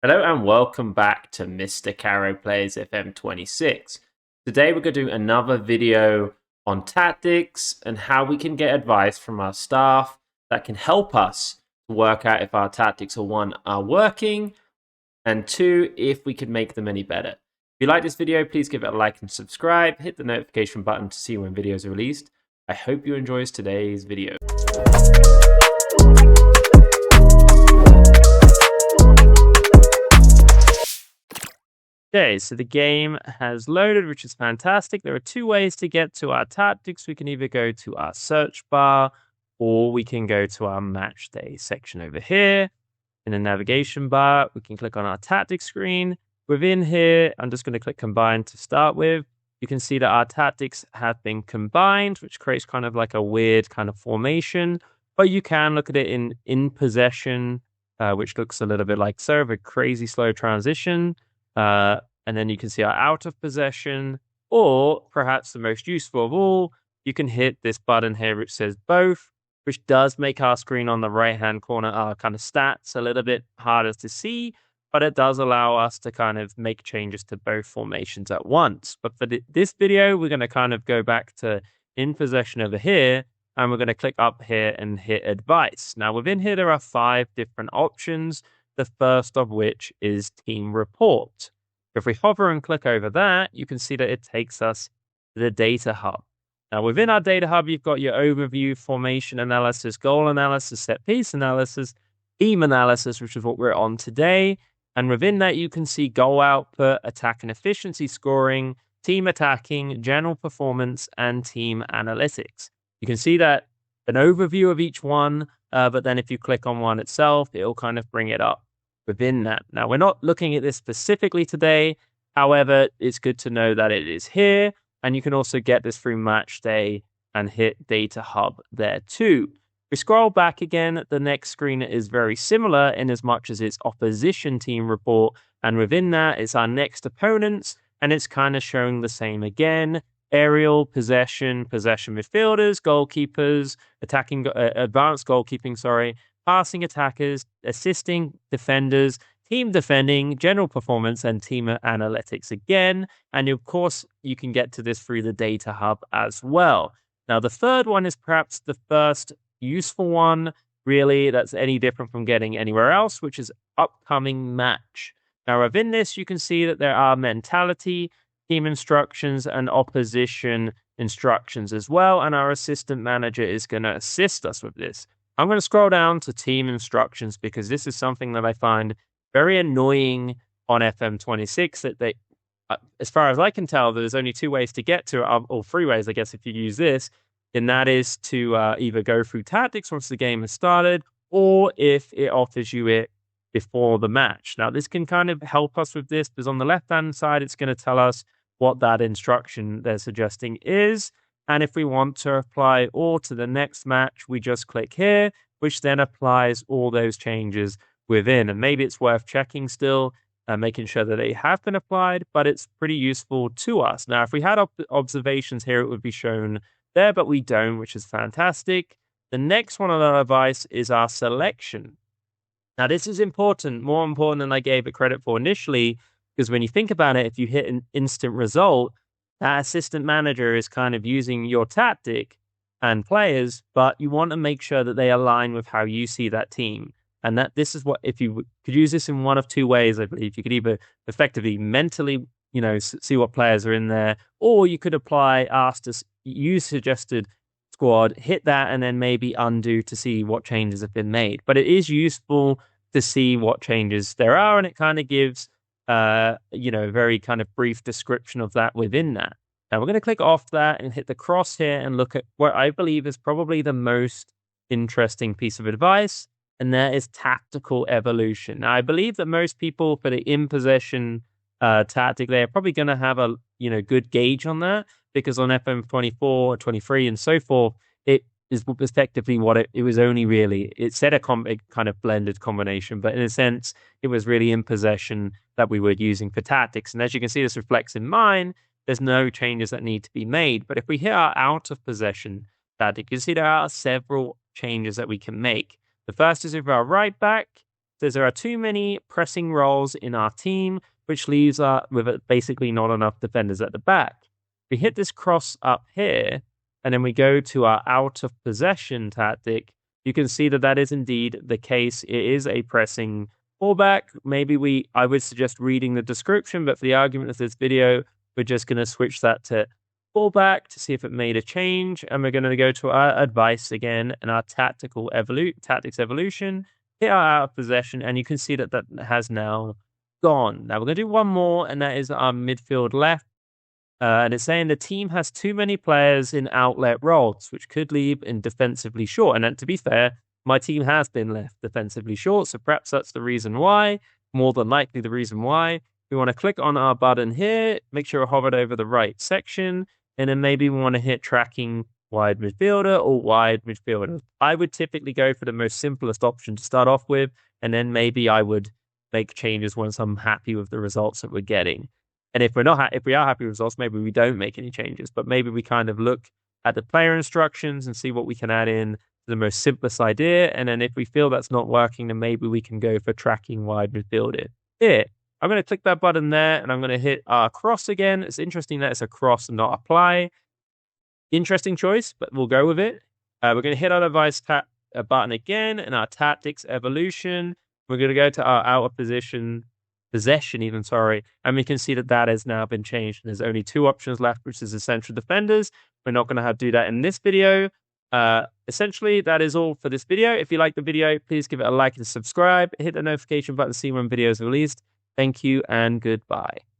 Hello and welcome back to Mr. Carrow Plays FM26. Today we're going to do another video on tactics and how we can get advice from our staff that can help us to work out if our tactics are working, and two, if we can make them any better. If you like this video, please give it a like and subscribe. Hit the notification button to see when videos are released. I hope you enjoy today's video. Okay, so the game has loaded, which is fantastic. There are two ways to get to our tactics. We can either go to our search bar or we can go to our match day section over here. In the navigation bar, we can click on our tactics screen. Within here, I'm just going to click combine to start with. You can see that our tactics have been combined, which creates kind of like a weird kind of formation. But you can look at it in possession, which looks a little bit like so, a crazy slow transition. And then you can see our out of possession, or perhaps the most useful of all, you can hit this button here which says both, which does make our screen on the right hand corner, our kind of stats, a little bit harder to see, but it does allow us to kind of make changes to both formations at once. But for this video, we're going to kind of go back to in possession over here, and we're going to click up here and hit advice. Now within here, there are 5 different options. The first of which is team report. If we hover and click over that, you can see that it takes us to the data hub. Now within our data hub, you've got your overview, formation analysis, goal analysis, set piece analysis, team analysis, which is what we're on today. And within that, you can see goal output, attack and efficiency scoring, team attacking, general performance, and team analytics. You can see that an overview of each one, but then if you click on one itself, it'll kind of bring it up within that. Now, we're not looking at this specifically today. However, it's good to know that it is here, and you can also get this through match day and hit data hub there too. If we scroll back again, the next screen is very similar in as much as it's opposition team report, and within that it's our next opponents, and it's kind of showing the same again. Aerial, possession midfielders, goalkeepers, attacking, advanced goalkeeping, passing attackers, assisting defenders, team defending, general performance, and team analytics again. And of course, you can get to this through the data hub as well. Now, the third one is perhaps the first useful one, really, that's any different from getting anywhere else, which is upcoming match. Now, within this, you can see that there are mentality, team instructions, and opposition instructions as well. And our assistant manager is going to assist us with this. I'm going to scroll down to team instructions because this is something that I find very annoying on FM26, that they, as far as I can tell, there's only 2 ways to get to it, or 3 ways, I guess, if you use this, and that is to either go through tactics once the game has started, or if it offers you it before the match. Now, this can kind of help us with this because on the left-hand side, it's going to tell us what that instruction they're suggesting is. And if we want to apply all to the next match, we just click here, which then applies all those changes within. And maybe it's worth checking still, making sure that they have been applied, but it's pretty useful to us. Now, if we had observations here, it would be shown there, but we don't, which is fantastic. The next one on our advice is our selection. Now, this is important, more important than I gave it credit for initially, because when you think about it, if you hit an instant result, that assistant manager is kind of using your tactic and players, but you want to make sure that they align with how you see that team. And that this is what, if you could use this in one of 2 ways, I believe. You could either effectively mentally, see what players are in there, or you could ask to use suggested squad, hit that, and then maybe undo to see what changes have been made. But it is useful to see what changes there are, and it kind of gives a very kind of brief description of that within that. Now we're going to click off that and hit the cross here and look at what I believe is probably the most interesting piece of advice, and that is tactical evolution. Now I believe that most people for the in possession tactic, they're probably going to have a good gauge on that, because on FM24, 23, and so forth, it is effectively what it was only really, it said a kind of blended combination, but in a sense, it was really in possession that we were using for tactics. And as you can see, this reflects in mine, there's no changes that need to be made. But if we hit our out of possession tactic, you can see there are several changes that we can make. The first is with our right back, says there are too many pressing roles in our team, which leaves us with basically not enough defenders at the back. We hit this cross up here, and then we go to our out of possession tactic. You can see that that is indeed the case. It is a pressing fullback. Maybe I would suggest reading the description, but for the argument of this video, we're just going to switch that to fullback to see if it made a change. And we're going to go to our advice again and our tactics evolution, hit our out of possession, and you can see that that has now gone. Now we're going to do one more, and that is our midfield left. And it's saying the team has too many players in outlet roles, which could leave in defensively short. And then, to be fair, my team has been left defensively short, so perhaps that's the reason why, more than likely the reason why. We want to click on our button here, make sure we're hovered over the right section, and then maybe we want to hit tracking wide midfielder or wide midfielder. I would typically go for the most simplest option to start off with, and then maybe I would make changes once I'm happy with the results that we're getting. And if if we are happy with results, maybe we don't make any changes, but maybe we kind of look at the player instructions and see what we can add in to the most simplest idea. And then if we feel that's not working, then maybe we can go for tracking wide midfielder. Here, I'm going to click that button there, and I'm going to hit our cross again. It's interesting that it's a cross and not apply. Interesting choice, but we'll go with it. We're going to hit our device button again, and our tactics evolution. We're going to go to our out of possession even, and we can see that that has now been changed. And there's only two options left, which is the central defenders. We're not going to do that in this video. Essentially, that is all for this video. If you like the video, please give it a like and subscribe. Hit the notification button to see when videos are released. Thank you and goodbye.